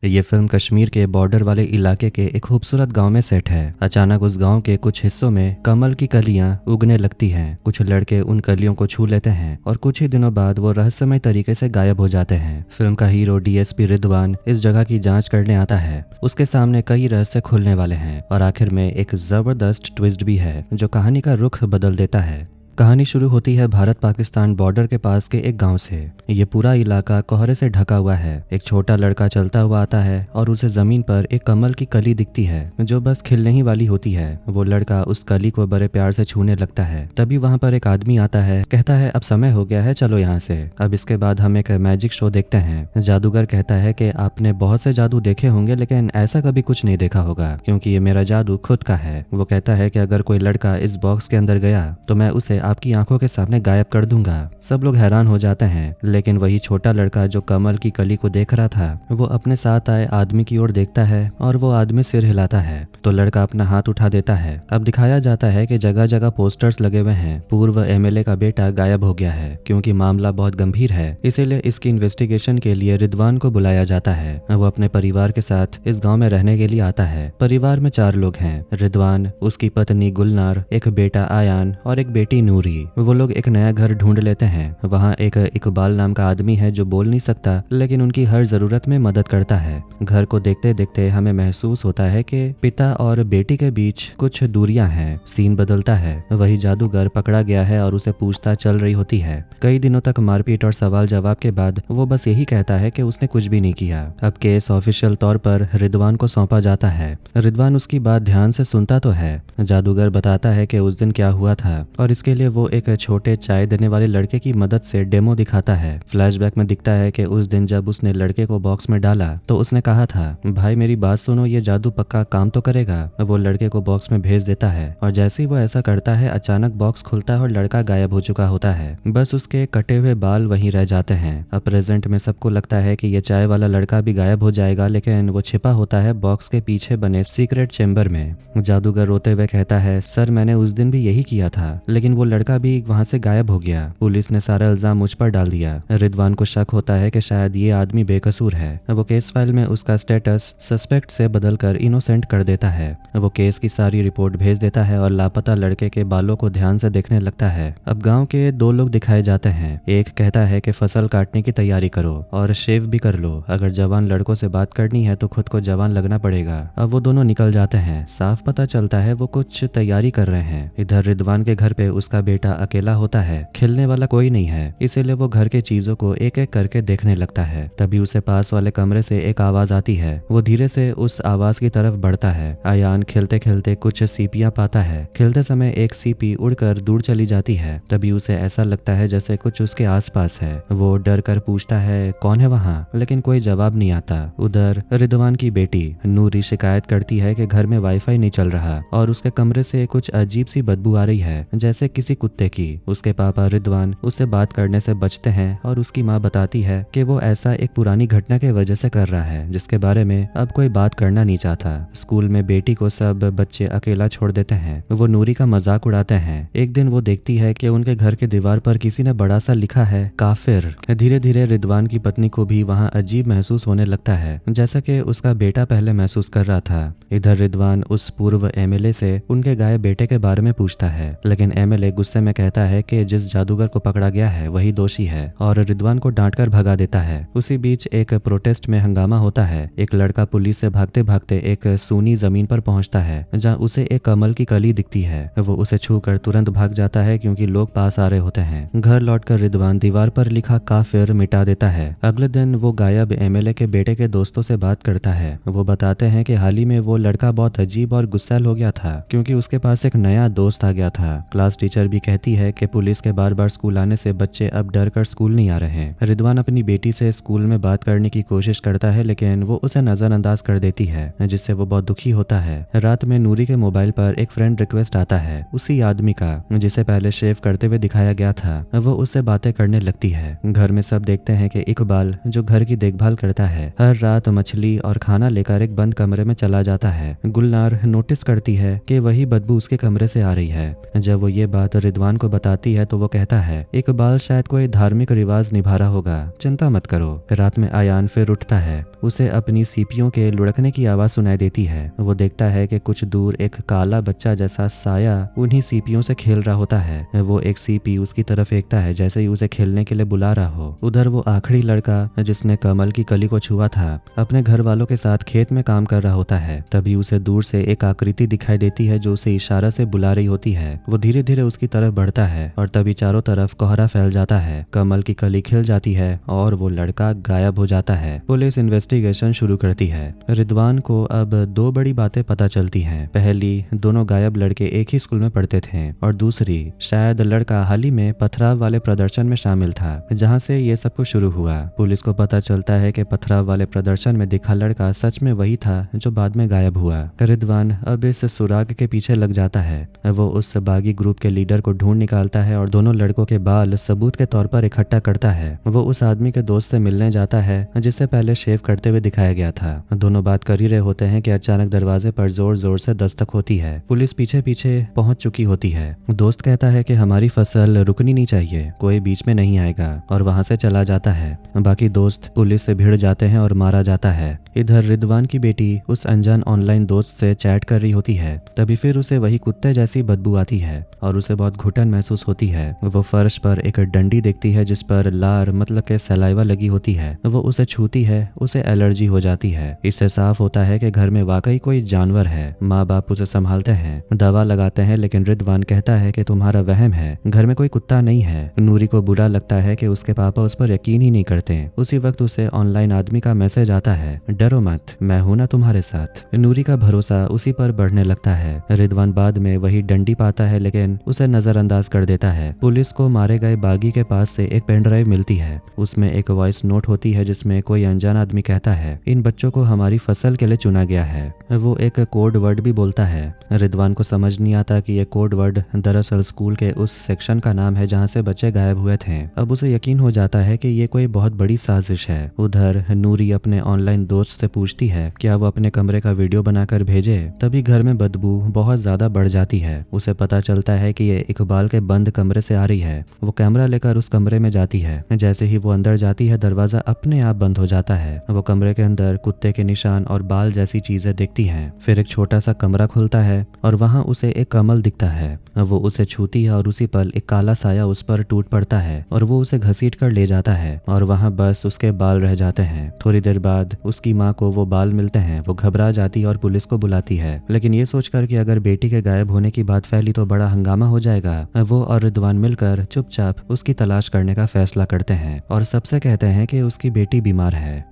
ये फिल्म कश्मीर के बॉर्डर वाले इलाके के एक खूबसूरत गांव में सेट है। अचानक उस गांव के कुछ हिस्सों में कमल की कलियां उगने लगती हैं। कुछ लड़के उन कलियों को छू लेते हैं और कुछ ही दिनों बाद वो रहस्यमय तरीके से गायब हो जाते हैं। फिल्म का हीरो डीएसपी रिदवान इस जगह की जांच करने आता है। उसके सामने कई रहस्य खुलने वाले हैं और आखिर में एक जबरदस्त ट्विस्ट भी है जो कहानी का रुख बदल देता है। कहानी शुरू होती है भारत पाकिस्तान बॉर्डर के पास के एक गांव से। ये पूरा इलाका कोहरे से ढका हुआ है। एक छोटा लड़का चलता हुआ आता है और उसे जमीन पर एक कमल की कली दिखती है जो बस खिलने ही वाली होती है। वो लड़का उस कली को बड़े प्यार से छूने लगता है। तभी वहां पर एक आदमी आता है, कहता है अब समय हो गया है, चलो यहाँ से। अब इसके बाद हम एक मैजिक शो देखते हैं। जादूगर कहता है कि आपने बहुत से जादू देखे होंगे लेकिन ऐसा कभी कुछ नहीं देखा होगा क्योंकि ये मेरा जादू खुद का है। वो कहता है कि अगर कोई लड़का इस बॉक्स के अंदर गया तो मैं उसे आपकी आंखों के सामने गायब कर दूंगा। सब लोग हैरान हो जाते हैं लेकिन वही छोटा लड़का जो कमल की कली को देख रहा था वो अपने साथ आए आदमी की ओर देखता है और वो आदमी सिर हिलाता है तो लड़का अपना हाथ उठा देता है। अब दिखाया जाता है कि जगह जगह पोस्टर्स लगे हुए हैं। पूर्व एमएलए का बेटा गायब हो गया है। क्योंकि मामला बहुत गंभीर है इसीलिए इसकी इन्वेस्टिगेशन के लिए रिदवान को बुलाया जाता है। वो अपने परिवार के साथ इस गाँव में रहने के लिए आता है। परिवार में 4 लोग हैं, रिदवान, उसकी पत्नी गुलनार, एक बेटा आयान और एक बेटी नूरी। वो लोग एक नया घर ढूंढ लेते हैं। वहाँ एक इकबाल नाम का आदमी है जो बोल नहीं सकता लेकिन उनकी हर जरूरत में मदद करता है। घर को देखते देखते हमें महसूस होता है कि पिता और बेटी के बीच कुछ दूरियां हैं। सीन बदलता है, वही जादूगर पकड़ा गया है और उसे पूछताछ चल रही होती है। कई दिनों तक मारपीट और सवाल जवाब के बाद वो बस यही कहता है कि उसने कुछ भी नहीं किया। अब केस ऑफिशियल तौर पर रिदवान को सौंपा जाता है। रिदवान उसकी बात ध्यान से सुनता तो है। जादूगर बताता है कि उस दिन क्या हुआ था और इसके लिए वो एक छोटे चाय देने वाले लड़के की मदद से डेमो दिखाता है। फ्लैशबैक में दिखता है कि उस दिन जब उसने लड़के को बॉक्स में डाला तो उसने कहा था, भाई मेरी बात सुनो, ये जादू पक्का काम तो करेगा। वो लड़के को बॉक्स में भेज देता है और जैसे ही वो ऐसा करता है अचानक बॉक्स खुलता है और लड़का गायब हो चुका होता है। बस उसके कटे हुए बाल वहीं रह जाते हैं। अब प्रेजेंट में सबको लगता है कि ये चाय वाला लड़का भी गायब हो जाएगा लेकिन वो छिपा होता है बॉक्स के पीछे बने सीक्रेट चेम्बर में। जादूगर रोते हुए कहता है, सर मैंने उस दिन भी यही किया था लेकिन वो लड़का भी वहां से गायब हो गया। पुलिस ने सारा इल्जाम मुझ पर डाल दिया। रिदवान को शक होता है कि शायद ये आदमी बेकसूर है। वो केस फाइल में उसका स्टेटस सस्पेक्ट से बदलकर इनोसेंट कर देता है। वो केस की सारी रिपोर्ट भेज देता है और लापता लड़के के बालों को ध्यान से देखने लगता है। अब गांव के 2 लोग दिखाए जाते हैं। एक कहता है कि फसल काटने की तैयारी करो और शेव भी कर लो। अगर जवान लड़कों से बात करनी है तो खुद को जवान लगना पड़ेगा। अब वो दोनों निकल जाते हैं। साफ पता चलता है वो कुछ तैयारी कर रहे हैं। इधर रिदवान के घर पे उसका बेटा अकेला होता है। खिलने वाला कोई नहीं है इसीलिए वो घर के चीजों को एक एक करके देखने लगता है। तभी उसे पास वाले कमरे से एक आवाज आती है। वो धीरे से उस आवाज की तरफ बढ़ता है। आयान खेलते खेलते कुछ सीपियां पाता है। खेलते समय एक सीपी उड़कर दूर चली जाती है। तभी उसे ऐसा लगता है जैसे कुछ उसके आसपास है। वो डर कर पूछता है, कौन है वहाँ? लेकिन कोई जवाब नहीं आता। उधर रिदवान की बेटी नूरी शिकायत करती है कि घर में वाईफाई नहीं चल रहा और उसके कमरे से कुछ अजीब सी बदबू आ रही है जैसे किसी कुत्ते की। उसके पापा रिदवान उससे बात करने से बचते हैं और उसकी माँ बताती है कि वो ऐसा एक पुरानी घटना के वजह से कर रहा है जिसके बारे में अब कोई बात करना नहीं चाहता। स्कूल में बेटी को सब बच्चे अकेला छोड़ देते हैं। वो नूरी का मजाक उड़ाते हैं। एक दिन वो देखती है कि उनके घर के दीवार पर किसी ने बड़ा सा लिखा है, काफिर। धीरे धीरे रिदवान की पत्नी को भी वहाँ अजीब महसूस होने लगता है जैसा कि उसका बेटा पहले महसूस कर रहा था। इधर रिदवान उस पूर्व एमएलए से उनके गायब बेटे के बारे में पूछता है लेकिन एमएलए गुस्से में कहता है कि जिस जादूगर को पकड़ा गया है वही दोषी है और रिदवान को डांटकर भगा देता है। उसी बीच एक प्रोटेस्ट में हंगामा होता है। एक लड़का पुलिस से भागते भागते एक सूनी जमीन पर पहुंचता है जहां उसे एक कमल की कली दिखती है। वो उसे छूकर तुरंत भाग जाता है क्योंकि लोग पास आ रहे होते हैं। घर लौटकर रिदवान दीवार पर लिखा काफिर मिटा देता है। अगले दिन वो गायब एमएलए के बेटे के दोस्तों से बात करता है। वो बताते हैं कि हाल ही में वो लड़का बहुत अजीब और गुस्सैल हो गया था क्योंकि उसके पास एक नया दोस्त आ गया था। क्लास टीचर भी कहती है कि पुलिस के बार बार स्कूल आने से बच्चे अब डर कर स्कूल नहीं आ रहे हैं। रिदवान अपनी बेटी से स्कूल में बात करने की कोशिश करता है लेकिन वो उसे नजरअंदाज कर देती है जिससे वो बहुत दुखी होता है। रात में नूरी के मोबाइल पर एक फ्रेंड रिक्वेस्ट आता है उसी आदमी का जिसे पहले शेव करते हुए दिखाया गया था। वो उससे बातें करने लगती है। घर में सब देखते हैं कि इकबाल जो घर की देखभाल करता है हर रात मछली और खाना लेकर एक बंद कमरे में चला जाता है। गुलनार नोटिस करती है कि वही बदबू उसके कमरे से आ रही है। जब वो ये बात रिदवान को बताती है तो वो कहता है इकबाल शायद कोई धार्मिक रिवाज निभा रहा होगा, चिंता मत करो। रात में आयान फिर उठता है। उसे अपनी सीपियों के लुढ़कने की आवाज सुनाई देती है। वो देखता है कि कुछ दूर एक काला बच्चा जैसा साया उन्हीं सीपियों से खेल रहा होता है। वो एक सीपी उसकी तरफ फेंकता है जैसे ही उसे खेलने के लिए बुला रहा हो। उधर वो आखिरी लड़का जिसने कमल की कली को छुआ था अपने घर वालों के साथ खेत में काम कर रहा होता है। तभी उसे दूर से एक आकृति दिखाई देती है जो उसे इशारा से बुला रही होती है। वो धीरे धीरे उसकी तरफ बढ़ता है और तभी चारों तरफ कोहरा फैल जाता है। कमल की कली खिल जाती है और वो लड़का गायब हो जाता है। पुलिस इन्वेस्टिगेशन शुरू करती है। रिदवान को अब दो बड़ी बातें पता चलती हैं। पहली, दोनों गायब लड़के एक ही स्कूल में पढ़ते थे और दूसरी, शायद लड़का हाल ही में पथराव वाले प्रदर्शन में शामिल था जहां से ये सब कुछ शुरू हुआ। पुलिस को पता चलता है कि पथराव वाले प्रदर्शन में दिखा लड़का सच में वही था जो बाद में गायब हुआ। रिदवान अब इस सुराग के पीछे लग जाता है। वो उस बागी ग्रुप के लीडर को ढूंढ निकालता है और दोनों लड़कों के बाल सबूत के तौर पर इकट्ठा करता है। वो उस आदमी के दोस्त से मिलने जाता है जिसे पहले शेव करते हुए दिखाया गया था। दोनों बात कर ही रहे होते हैं कि अचानक दरवाजे पर जोर जोर से दस्तक होती है। पुलिस पीछे पीछे पहुंच चुकी होती है। दोस्त कहता है कि हमारी फसल रुकनी नहीं चाहिए, कोई बीच में नहीं आएगा, और वहां से चला जाता है। बाकी दोस्त पुलिस से भिड़ जाते हैं और मारा जाता है। इधर रिदवान की बेटी उस अनजान ऑनलाइन दोस्त से चैट कर रही होती है। तभी फिर उसे वही कुत्ते जैसी बदबू आती है और उसे बहुत घुटन महसूस होती है। वो फर्श पर एक डंडी देखती है जिस पर लार मतलब के सलाइवा लगी होती है। वो उसे छूती है, उसे एलर्जी हो जाती है। इससे साफ होता है कि घर में वाकई कोई जानवर है। माँ बाप उसे संभालते हैं, दवा लगाते हैं, लेकिन रिदवान कहता है कि तुम्हारा वहम है, घर में कोई कुत्ता नहीं है। नूरी को बुरा लगता है कि उसके पापा उस पर यकीन ही नहीं करते। उसी वक्त उसे ऑनलाइन आदमी का मैसेज आता है, डरो मत, मैं हूं ना तुम्हारे साथ। नूरी का भरोसा उसी पर बढ़ने लगता है। रिदवान बाद में वही डंडी पाता है लेकिन उसे नजरअंदाज कर देता है। पुलिस को मारे गए बागी के पास से एक पेन ड्राइव मिलती है। उसमें एक वॉइस नोट होती है जिसमें कोई अनजान आदमी कहता है, इन बच्चों को हमारी फसल के लिए चुना गया है। वो एक कोड वर्ड भी बोलता है। रिदवान को समझ नहीं आता कि ये कोड वर्ड दरअसल स्कूल के उस सेक्शन का नाम है जहाँ से बच्चे गायब हुए थे। अब उसे यकीन हो जाता है कि ये कोई बहुत बड़ी साजिश है। उधर नूरी अपने ऑनलाइन दोस्त से पूछती है क्या वो अपने कमरे का वीडियो बनाकर भेजे। तभी घर में बदबू बहुत ज्यादा बढ़ जाती है। उसे पता चलता है कि ये इकबाल के बंद कमरे से आ रही है। वो कैमरा लेकर उस कमरे में जाती है। जैसे ही वो अंदर जाती है दरवाजा अपने आप बंद हो जाता है। वो कमरे के अंदर कुत्ते के निशान और बाल जैसी चीजें दिखती हैं। फिर एक छोटा सा कमरा खुलता है और वहां उसे एक कमल दिखता है। वो उसे छूती है और उसी पल एक काला साया उस पर टूट पड़ता है और वो उसे घसीट कर ले जाता है और वहां बस उसके बाल रह जाते हैं। थोड़ी देर बाद उसकी माँ को वो बाल मिलते हैं। वो घबरा जाती है और पुलिस को बुलाती है, लेकिन ये सोचकर कि अगर बेटी के गायब होने की बात फैली तो बड़ा हंगामा हो जाएगा, वो और रिदवान मिलकर चुपचाप उसकी तलाश करने का फैसला करते हैं और सबसे कहते हैं कि उसकी बेटी बीमार है।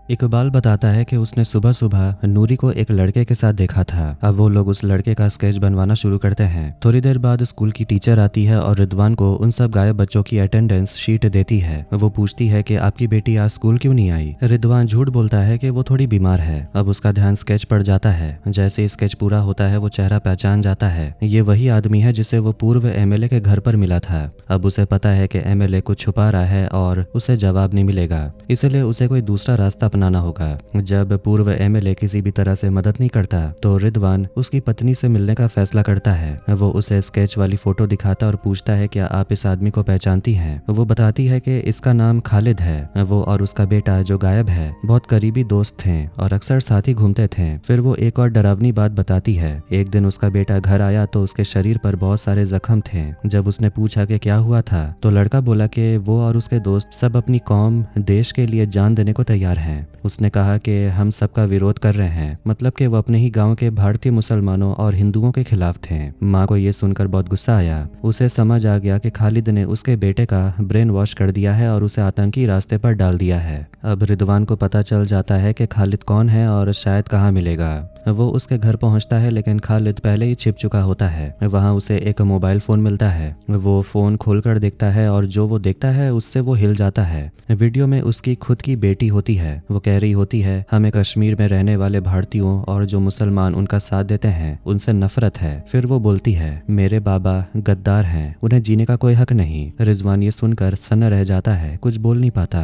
इकबाल बताता है कि उसने सुबह सुबह नूरी को एक लड़के के साथ देखा था। अब वो लोग उस लड़के का स्केच बनवाना शुरू करते हैं। थोड़ी देर बाद स्कूल की टीचर आती है और रिदवान को उन सब गायब बच्चों की अटेंडेंस शीट देती है। वो पूछती है कि आपकी बेटी आज स्कूल क्यों नहीं आई। रिदवान झूठ बोलता है कि वो थोड़ी बीमार है। अब उसका ध्यान स्केच पर जाता है। जैसे स्केच पूरा होता है वो चेहरा पहचान जाता है। ये वही आदमी है जिसे वो पूर्व एमएलए के घर पर मिला था। अब उसे पता है कि एमएलए कुछ छुपा रहा है और उसे जवाब नहीं मिलेगा, इसलिए उसे कोई दूसरा रास्ता अपनाना होगा। जब पूर्व एमएलए किसी भी तरह से मदद नहीं करता तो रिदवान उसकी पत्नी से मिलने का फैसला करता है। वो उसे स्केच वाली फोटो दिखाता और पूछता है क्या आप इस आदमी को पहचानती हैं। वो बताती है कि इसका नाम खालिद है। वो और उसका बेटा जो गायब है बहुत करीबी दोस्त थे और अक्सर साथ ही घूमते थे। फिर वो एक और डरावनी बात बताती है। एक दिन उसका बेटा घर आया तो उसके शरीर पर बहुत सारे जख्म थे। जब उसने पूछा कि क्या हुआ था तो लड़का बोला कि वो और उसके दोस्त सब अपनी कौम देश के लिए जान देने को तैयार हैं। उसने कहा कि हम सबका विरोध कर रहे हैं, मतलब कि वो अपने ही गांव के भारतीय मुसलमानों और हिंदुओं के खिलाफ थे। माँ को ये सुनकर बहुत गुस्सा आया। उसे समझ आ गया कि खालिद ने उसके बेटे का ब्रेन वॉश कर दिया है और उसे आतंकी रास्ते पर डाल दिया है। अब रिदवान को पता चल जाता है कि खालिद कौन है और शायद कहाँ मिलेगा। वो उसके घर पहुंचता है लेकिन खालिद पहले ही छिप चुका होता है। वहां उसे एक मोबाइल फोन मिलता है। वो फोन खोलकर देखता है और जो वो देखता है उससे वो हिल जाता है। वीडियो में उसकी खुद की बेटी होती है। वो कह रही होती है हमें कश्मीर में रहने वाले भारतीयों और जो मुसलमान उनका साथ देते हैं उनसे नफरत है। फिर वो बोलती है मेरे बाबा गद्दार हैं, उन्हें जीने का कोई हक नहीं। रिजवान ये सुनकर सन्न रह जाता है, कुछ बोल नहीं पाता।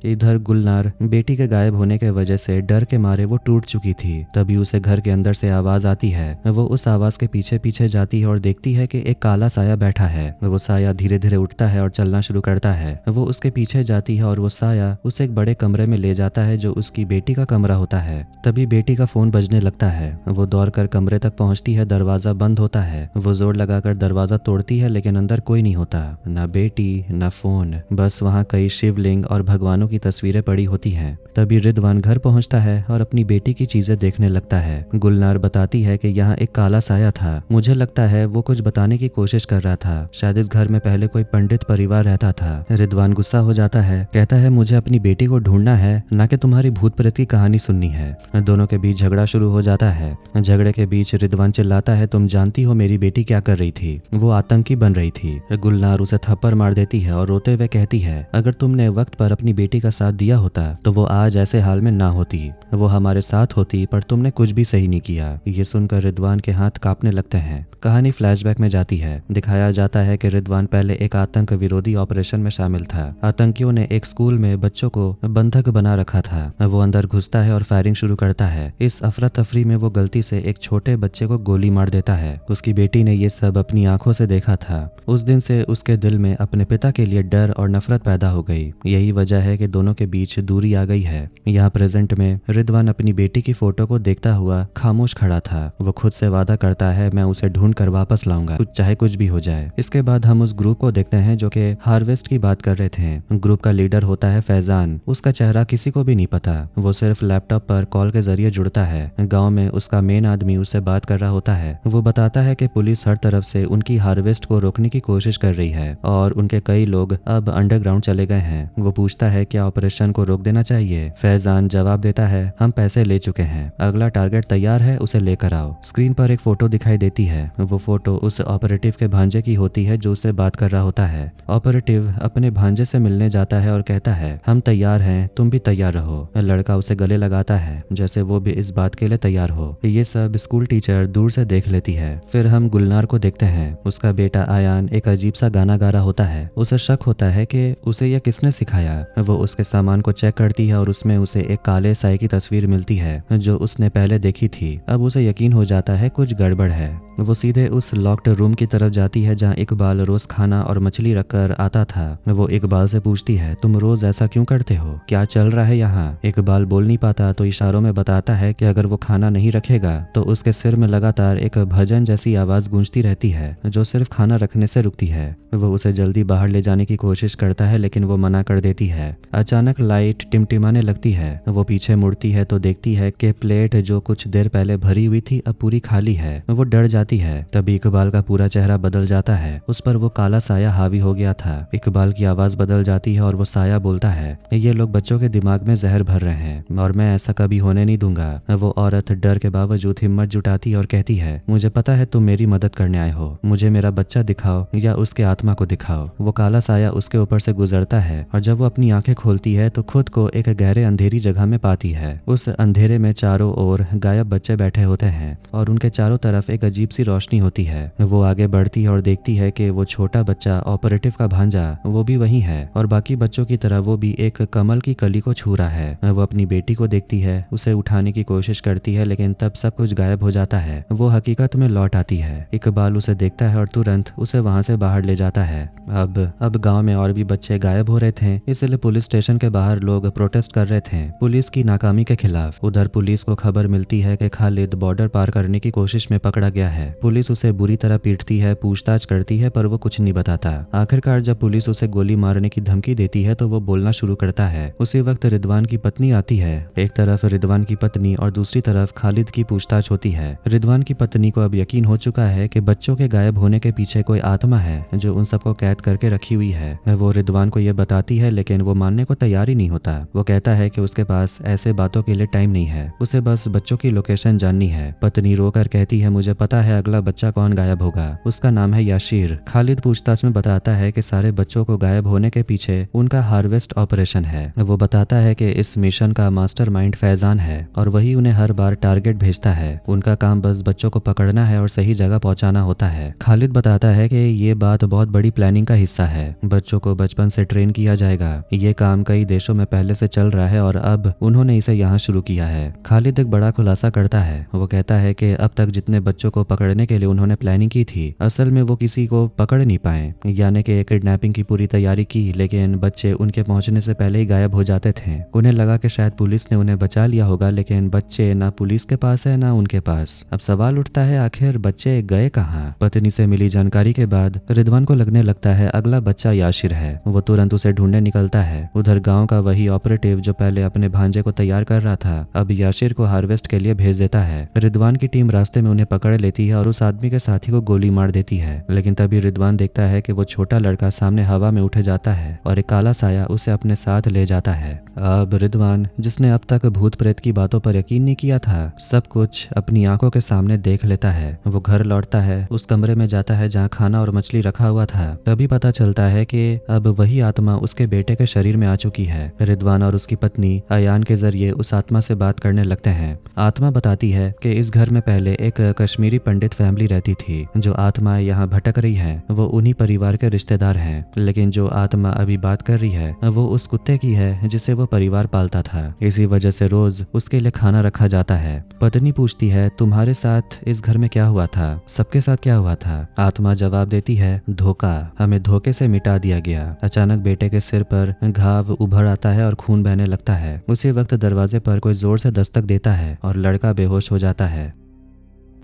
इधर गुलनार बेटी के गायब होने के वजह से डर के मारे वो टूट चुकी थी। तभी उसे घर के अंदर से आवाज आती है। वो उस आवाज के पीछे पीछे जाती है और देखती है कि एक काला साया बैठा है। वो साया धीरे धीरे उठता है और चलना शुरू करता है। वो उसके पीछे जाती है और वो साया उसे एक बड़े कमरे में ले जाता है जो उसकी बेटी का कमरा होता है। तभी बेटी का फोन बजने लगता है। वो दौड़कर कमरे तक पहुंचती है। दरवाजा बंद होता है। वो जोर लगाकर दरवाजा तोड़ती है लेकिन अंदर कोई नहीं होता, ना बेटी ना फोन। बस वहाँ कई शिवलिंग और भगवानों की तस्वीरें पड़ी होती हैं। तभी रिदवान घर पहुंचता है और अपनी बेटी की चीजें देखने लगता है। गुलनार बताती है कि यहाँ एक काला साया था। मुझे लगता है वो कुछ बताने की कोशिश कर रहा था। शायद इस घर में पहले कोई पंडित परिवार रहता था। रिदवान गुस्सा हो जाता है, कहता है मुझे अपनी बेटी को ढूंढना है, ना कि तुम्हारी भूत प्रेत की कहानी सुननी है। दोनों के बीच झगड़ा शुरू हो जाता है। झगड़े के बीच रिदवान चिल्लाता है, तुम जानती हो मेरी बेटी क्या कर रही थी? वो आतंकी बन रही थी। गुलनार उसे थप्पड़ मार देती है और रोते हुए कहती है, अगर तुमने वक्त पर अपनी बेटी का साथ दिया होता तो वो आज ऐसे हाल में ना होती। वो हमारे साथ होती, पर तुमने कुछ भी सही नहीं किया। ये सुनकर रिदवान के हाथ कांपने लगते हैं। कहानी फ्लैशबैक में जाती है। दिखाया जाता है कि रिदवान पहले एक आतंक विरोधी ऑपरेशन में शामिल था। आतंकियों ने एक स्कूल में बच्चों को बंधक बना रखा था। वो अंदर घुसता है और फायरिंग शुरू करता है। इस अफरा तफरी में वो गलती से एक छोटे बच्चे को गोली मार देता है। उसकी बेटी ने ये सब अपनी आंखों से देखा था। उस दिन से उसके दिल में अपने पिता के लिए डर और नफरत पैदा हो गई। यही वजह है कि दोनों के बीच दूरी आ गई है। यहाँ प्रेजेंट में रिदवान अपनी बेटी की फोटो को देखता हुआ खामोश खड़ा था। वो खुद से वादा करता है, मैं उसे ढूंढ कर वापस लाऊंगा, चाहे कुछ भी हो जाए। इसके बाद हम उस ग्रुप को देखते हैं जो कि हार्वेस्ट की बात कर रहे थे। ग्रुप का लीडर होता है फैजान। उसका चेहरा किसी को भी नहीं पता। वो सिर्फ लैपटॉप पर कॉल के जरिए जुड़ता है। गाँव में उसका मेन आदमी उससे बात कर रहा होता है। वो बताता है कि पुलिस हर तरफ से उनकी हार्वेस्ट को रोकने की कोशिश कर रही है और उनके कई लोग अब अंडरग्राउंड चले गए हैं। वो पूछता है क्या ऑपरेशन को रोक देना चाहिए। फैजान जवाब देता है, हम पैसे ले चुके हैं, अगला टारगेट तैयार है, उसे लेकर आओ। स्क्रीन पर एक फोटो दिखाई देती है। वो फोटो उस ऑपरेटिव के भांजे की होती है जो उससे बात कर रहा होता है। ऑपरेटिव अपने भांजे से मिलने जाता है और कहता है, हम तैयार हैं, तुम भी तैयार रहो। लड़का उसे गले लगाता है जैसे वो भी इस बात के लिए तैयार हो। ये सब स्कूल टीचर दूर से देख लेती है। फिर हम गुलनार को देखते हैं। उसका बेटा आयान एक अजीब सा गाना गा रहा होता है। उसे शक होता है कि उसे यह किसने सिखाया। वो उसके सामान को चेक करती है और उसमें उसे एक काले साए की तस्वीर मिलती है जो उसने पहले देखी थी। अब उसे यकीन हो जाता है कुछ गड़बड़ है। वो सीधे उस लॉक्ड रूम की तरफ जाती है जहाँ इकबाल रोज खाना और मछली रखकर आता था। वो इकबाल से पूछती है, तुम रोज ऐसा क्यों करते हो, क्या चल रहा है यहाँ? इकबाल बोल नहीं पाता तो इशारों में बताता है कि अगर वो खाना नहीं रखेगा तो उसके सिर में लगातार एक भजन जैसी आवाज गूंजती रहती है जो सिर्फ खाना रखने से रुकती है। वो उसे जल्दी बाहर ले जाने की कोशिश करता है लेकिन वो मना कर देती है। अचानक लाइट टिमटिमाने लगती है। वो पीछे मुड़ती है तो देखती है कि प्लेट जो कुछ देर पहले भरी हुई थी अब पूरी खाली है। वो डर जाती है। तभी इकबाल का पूरा चेहरा बदल जाता है। उस पर वो काला साया हावी हो गया था। इकबाल की आवाज बदल जाती है और वो साया बोलता है, ये लोग बच्चों के दिमाग में जहर भर रहे हैं और मैं ऐसा कभी होने नहीं दूंगा। वो औरत डर के बावजूद हिम्मत जुटाती और कहती है, मुझे पता है तुम मेरी मदद करने आए हो, मुझे मेरा बच्चा दिखाओ या उसके आत्मा को दिखाओ। वो काला साया उसके ऊपर से गुजरता है और जब वो अपनी आंखें खोलती है तो खुद को एक गहरे अंधेरी जगह में पाती है। उस अंधेरे में चारों ओर गायब बच्चे बैठे होते हैं और उनके चारों तरफ एक अजीब सी रोशनी होती है। वो आगे बढ़ती है और देखती है कि वो छोटा बच्चा ऑपरेटिव का भांजा वो भी वही है और बाकी बच्चों की तरह वो भी एक कमल की कली को छू रहा है। वो अपनी बेटी को देखती है, उसे उठाने की कोशिश करती है लेकिन तब सब कुछ गायब हो जाता है। वो हकीकत में लौट आती है। इकबाल उसे देखता है और तुरंत उसे वहां से बाहर ले जाता है। अब गांव में और भी बच्चे गायब हो रहे थे, इसलिए पुलिस स्टेशन के बाहर लोग प्रोटेस्ट कर रहे थे पुलिस की नाकामी के खिलाफ। उधर पुलिस को खबर मिलती है कि खालिद बॉर्डर पार करने की कोशिश में पकड़ा गया है। पुलिस उसे बुरी तरह पीटती है, पूछताछ करती है पर वो कुछ नहीं बताता। आखिरकार जब पुलिस उसे गोली मारने की धमकी देती है तो वो बोलना शुरू करता है। उसी वक्त रिदवान की पत्नी आती है। एक तरफ रिदवान की पत्नी और दूसरी तरफ खालिद की पूछताछ होती है। रिदवान की पत्नी को अब यकीन हो चुका है कि बच्चों के गायब होने के पीछे कोई आत्मा है जो उन सबको कैद करके रखी हुई है। वो रिदवान को यह बताती है लेकिन वो मानने को तैयार ही नहीं होता। वो कहता है कि उसके पास ऐसे बातों के लिए टाइम नहीं है, उसे बस बच्चों की लोकेशन जाननी है। पत्नी रोकर कहती है, मुझे पता है अगला बच्चा कौन गायब होगा, उसका नाम है याशीर। खालिद पूछताछ में बताता है कि सारे बच्चों को गायब होने के पीछे उनका हार्वेस्ट ऑपरेशन है। वो बताता है कि इस मिशन का मास्टरमाइंड फैजान है और वही उन्हें हर बार टारगेट भेजता है। उनका काम बस बच्चों को पकड़ना है और सही जगह पहुंचाना होता है। खालिद बताता है कि ये बात बहुत बड़ी प्लानिंग का हिस्सा है। बच्चों को बचपन से ट्रेन किया जाएगा। ये काम काम कई देशों में पहले से चल रहा है और अब उन्होंने इसे यहाँ शुरू किया है। खालिद एक बड़ा खुलासा करता है। वो कहता है कि अब तक जितने बच्चों को पकड़ने के लिए उन्होंने प्लानिंग की थी, असल में वो किसी को पकड़ नहीं पाए। यानी कि किडनैपिंग की पूरी तैयारी की, लेकिन बच्चे उनके पहुंचने से पहले ही गायब हो जाते थे। उन्हें लगा कि शायद पुलिस ने उन्हें बचा लिया होगा, लेकिन बच्चे ना पुलिस के पास है ना उनके पास। अब सवाल उठता है, आखिर बच्चे गए कहाँ? पत्नी से मिली जानकारी के बाद रिदवान को लगने लगता है अगला बच्चा याशिर है। वो तुरंत उसे ढूंढने निकलता है। उधर गांव का वही ऑपरेटिव जो पहले अपने भांजे को तैयार कर रहा था, अब याशिर को हार्वेस्ट के लिए भेज देता है। रिदवान की टीम रास्ते में उन्हें पकड़ लेती है और उस आदमी के साथी को गोली मार देती है। लेकिन तभी रिदवान देखता है कि वो छोटा लड़का सामने हवा में उठ जाता है और एक काला साया उसे अपने साथ ले जाता है। अब रिदवान, जिसने अब तक भूत प्रेत की बातों पर यकीन नहीं किया था, सब कुछ अपनी आंखों के सामने देख लेता है। वो घर लौटता है, उस कमरे में जाता है जहाँ खाना और मछली रखा हुआ था। तभी पता चलता है कि अब वही आत्मा उसके बेटे के शरीर में आ चुकी है। रिदवान और उसकी पत्नी अयान के जरिए उस आत्मा से बात करने लगते हैं। आत्मा बताती है कि इस घर में पहले एक कश्मीरी पंडित फैमिली रहती थी। जो आत्माएं यहाँ भटक रही हैं, वो उन्हीं परिवार के रिश्तेदार हैं। लेकिन जो आत्मा अभी बात कर रही है वो उस कुत्ते की है जिसे वो परिवार पालता था। इसी वजह से रोज उसके लिए खाना रखा जाता है। पत्नी पूछती है, तुम्हारे साथ इस घर में क्या हुआ था? सबके साथ क्या हुआ था? आत्मा जवाब देती है, धोखा, हमें धोखे से मिटा दिया गया। अचानक बेटे के सिर पर घाव उभर आता है और खून बहने लगता है। उसी वक्त दरवाजे पर कोई जोर से दस्तक देता है और लड़का बेहोश हो जाता है।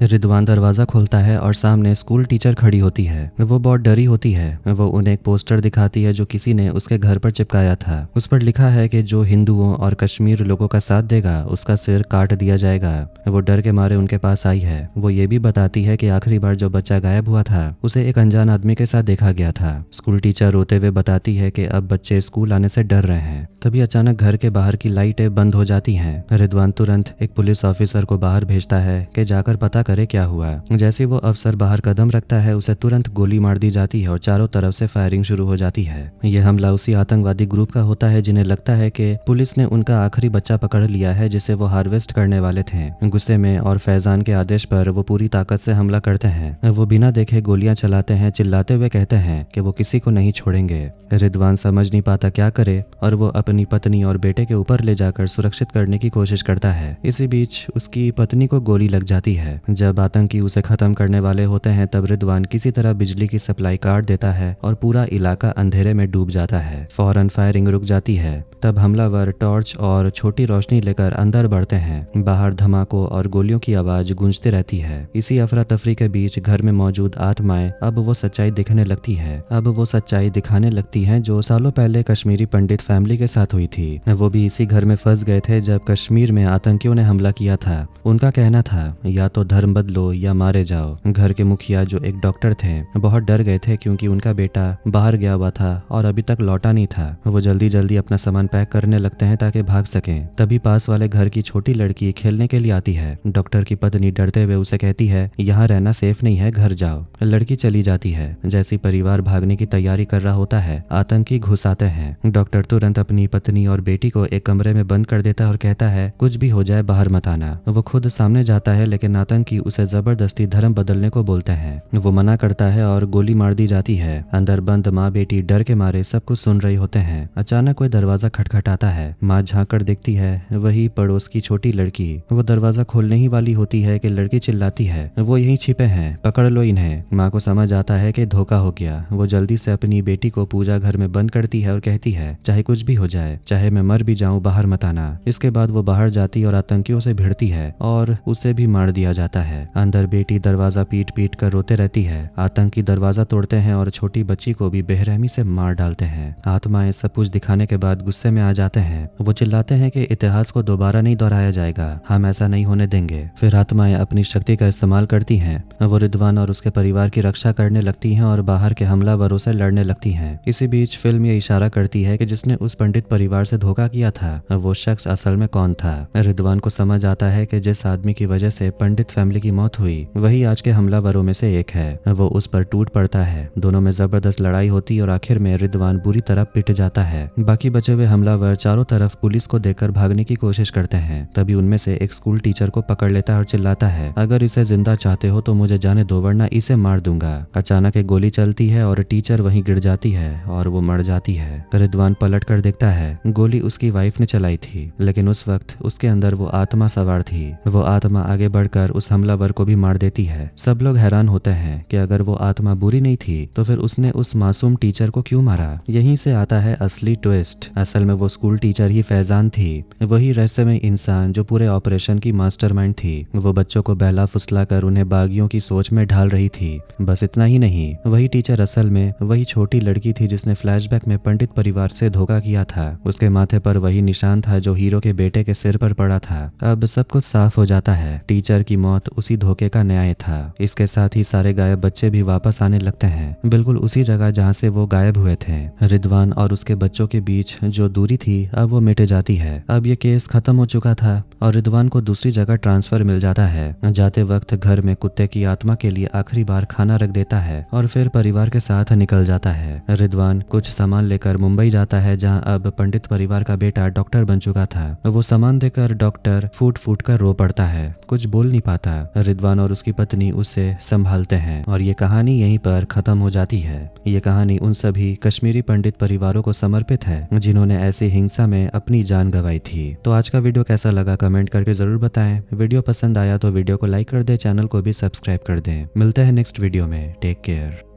रिदवान दरवाजा खोलता है और सामने स्कूल टीचर खड़ी होती है। वो बहुत डरी होती है। वो उन्हें एक पोस्टर दिखाती है जो किसी ने उसके घर पर चिपकाया था। उस पर लिखा है कि जो हिंदुओं और कश्मीर लोगों का साथ देगा उसका सिर काट दिया जाएगा। वो डर के मारे उनके पास आई है। वो ये भी बताती है कि आखिरी बार जो बच्चा गायब हुआ था उसे एक अनजान आदमी के साथ देखा गया था। स्कूल टीचर रोते हुए बताती है कि अब बच्चे स्कूल आने से डर रहे हैं। तभी अचानक घर के बाहर की लाइटें बंद हो जाती हैं। रिदवान तुरंत एक पुलिस ऑफिसर को बाहर भेजता है कि जाकर पता करे क्या हुआ। जैसे वो अफसर बाहर कदम रखता है, उसे तुरंत गोली मार दी जाती है और चारों तरफ से फायरिंग शुरू हो जाती है। यह हमला उसी आतंकवादी ग्रुप का होता है जिन्हें लगता है कि पुलिस ने उनका आखिरी बच्चा पकड़ लिया है जिसे वो हार्वेस्ट करने वाले थे। गुस्से में और फैजान के आदेश पर वो पूरी ताकत से हमला करते हैं। वो बिना देखे गोलियां चलाते हैं, चिल्लाते हुए कहते हैं कि वो किसी को नहीं छोड़ेंगे। रिदवान समझ नहीं पाता क्या करे और वो अपनी पत्नी और बेटे के ऊपर ले जाकर सुरक्षित करने की कोशिश करता है। इसी बीच उसकी पत्नी को गोली लग जाती है। जब आतंकी उसे खत्म करने वाले होते हैं तब रिदवान किसी तरह बिजली की सप्लाई काट देता है और पूरा इलाका अंधेरे में डूब जाता है। फौरन फायरिंग रुक जाती है। तब हमलावर टॉर्च और छोटी रोशनी लेकर अंदर बढ़ते हैं। बाहर धमाकों और गोलियों की आवाज गूंजती रहती है। इसी अफरा तफरी के बीच घर में मौजूद आत्माएं अब वो सच्चाई दिखने लगती है। अब वो सच्चाई दिखाने लगती हैं जो सालों पहले कश्मीरी पंडित फैमिली के साथ हुई थी। वो भी इसी घर में फंस गए थे जब कश्मीर में आतंकियों ने हमला किया था। उनका कहना था या तो धर्म बदलो या मारे जाओ। घर के मुखिया जो एक डॉक्टर थे बहुत डर गए थे क्योंकि उनका बेटा बाहर गया हुआ था और अभी तक लौटा नहीं था। वो जल्दी जल्दी अपना सामान पैक करने लगते हैं ताकि भाग सकें। तभी पास वाले घर की छोटी लड़की खेलने के लिए आती है। डॉक्टर की पत्नी डरते हुए उसे कहती है, यहाँ रहना सेफ नहीं है, घर जाओ। लड़की चली जाती है। जैसी परिवार भागने की तैयारी कर रहा होता है, आतंकी घुस आते हैं। डॉक्टर तुरंत अपनी पत्नी और बेटी को एक कमरे में बंद कर देता है और कहता है, कुछ भी हो जाए बाहर मत आना। वो खुद सामने जाता है लेकिन आतंकी उसे जबरदस्ती धर्म बदलने को बोलते हैं। वो मना करता है और गोली मार दी जाती है। अंदर बंद माँ बेटी डर के मारे सब कुछ सुन रही होते हैं। अचानक कोई दरवाजा खटखटाता है। माँ झांक कर देखती है, वही पड़ोस की छोटी लड़की। वो दरवाजा खोलने ही वाली होती है कि लड़की चिल्लाती है, वो यहीं छिपे हैं, पकड़ लो इन्हें। माँ को समझ आता है कि धोखा हो गया। वो जल्दी से अपनी बेटी को पूजा घर में बंद करती है और कहती है, चाहे कुछ भी हो जाए, चाहे मैं मर भी जाऊं, बाहर मत आना। इसके बाद वो बाहर जाती और आतंकियों से भिड़ती है और उसे भी मार दिया जाता है। अंदर बेटी दरवाजा पीट पीट कर रोते रहती है। आतंकी दरवाजा तोड़ते हैं और छोटी बच्ची को भी बेरहमी से मार डालते हैं। आत्माएं सब कुछ दिखाने के बाद गुस्से में आ जाते हैं। वो चिल्लाते हैं कि इतिहास को दोबारा नहीं दोहराया जाएगा, हम ऐसा नहीं होने देंगे। फिर आत्माएं अपनी शक्ति का इस्तेमाल करती हैं। वो रिदवान और उसके परिवार की रक्षा करने लगती हैं और बाहर के हमलावरों से लड़ने लगती हैं। इसी बीच फिल्म ये इशारा करती है कि जिसने उस पंडित परिवार से धोखा किया था वो शख्स असल में कौन था। रिदवान को समझ आता है कि जिस आदमी की वजह से पंडित फैमिली की मौत हुई वही आज के हमलावरों में से एक है। वो उस पर टूट पड़ता है। दोनों में जबरदस्त लड़ाई होती और आखिर में रिदवान बुरी तरह पिट जाता है। बाकी बचे हुए हमलावर चारों तरफ पुलिस को देखकर भागने की कोशिश करते हैं। तभी उनमें से एक स्कूल टीचर को पकड़ लेता है और चिल्लाता है, अगर इसे जिंदा चाहते हो तो मुझे जाने दो वरना इसे मार दूंगा। अचानक एक गोली चलती है और टीचर वहीं गिर जाती है और वो मर जाती है। रिदवान पलट कर देखता है, गोली उसकी वाइफ ने चलाई थी, लेकिन उस वक्त उसके अंदर वो आत्मा सवार थी। वो आत्मा आगे बढ़कर उस हमलावर को भी मार देती है। सब लोग हैरान होते हैं कि अगर वो आत्मा बुरी नहीं थी तो फिर उसने उस मासूम टीचर को क्यों मारा। यहीं से आता है असली ट्विस्ट। असल में वो स्कूल टीचर ही फैजान थी, वही रहस्यमय इंसान जो पूरे ऑपरेशन की मास्टरमाइंड थी। वो बच्चों को बहला फुसला कर उन्हें बागियों की सोच में ढाल रही थी। बस इतना ही नहीं, वही टीचर असल में वही छोटी लड़की थी जिसने फ्लैशबैक में पंडित परिवार से धोखा किया था। उसके माथे पर वही निशान था जो हीरो के बेटे के सिर पर पड़ा था। अब सब कुछ साफ हो जाता है, टीचर की मौत उसी धोखे का न्याय था। इसके साथ ही सारे गायब बच्चे भी वापस आने लगते हैं, बिल्कुल उसी जगह जहाँ से वो गायब हुए थे। रिदवान और उसके बच्चों के बीच जो दूरी थी अब वो मिट जाती है। अब ये केस खत्म हो चुका था और रिदवान को दूसरी जगह ट्रांसफर मिल जाता है। जाते वक्त घर में कुत्ते की आत्मा के लिए आखिरी बार खाना रख देता है और फिर परिवार के साथ निकल जाता है। रिदवान कुछ सामान लेकर मुंबई जाता है जहाँ अब पंडित परिवार का बेटा डॉक्टर बन चुका था। वो सामान देकर डॉक्टर फूट फूट कर रो पड़ता है, कुछ बोल नहीं पाता। रिदवान और उसकी पत्नी उसे संभालते हैं और ये कहानी यहीं पर खत्म हो जाती है। ये कहानी उन सभी कश्मीरी पंडित परिवारों को समर्पित है जिन्होंने ऐसी हिंसा में अपनी जान गंवाई थी। तो आज का वीडियो कैसा लगा कमेंट करके जरूर बताएं। वीडियो पसंद आया तो वीडियो को लाइक कर दे, चैनल को भी सब्सक्राइब कर दें। मिलते हैं नेक्स्ट वीडियो में। Take care.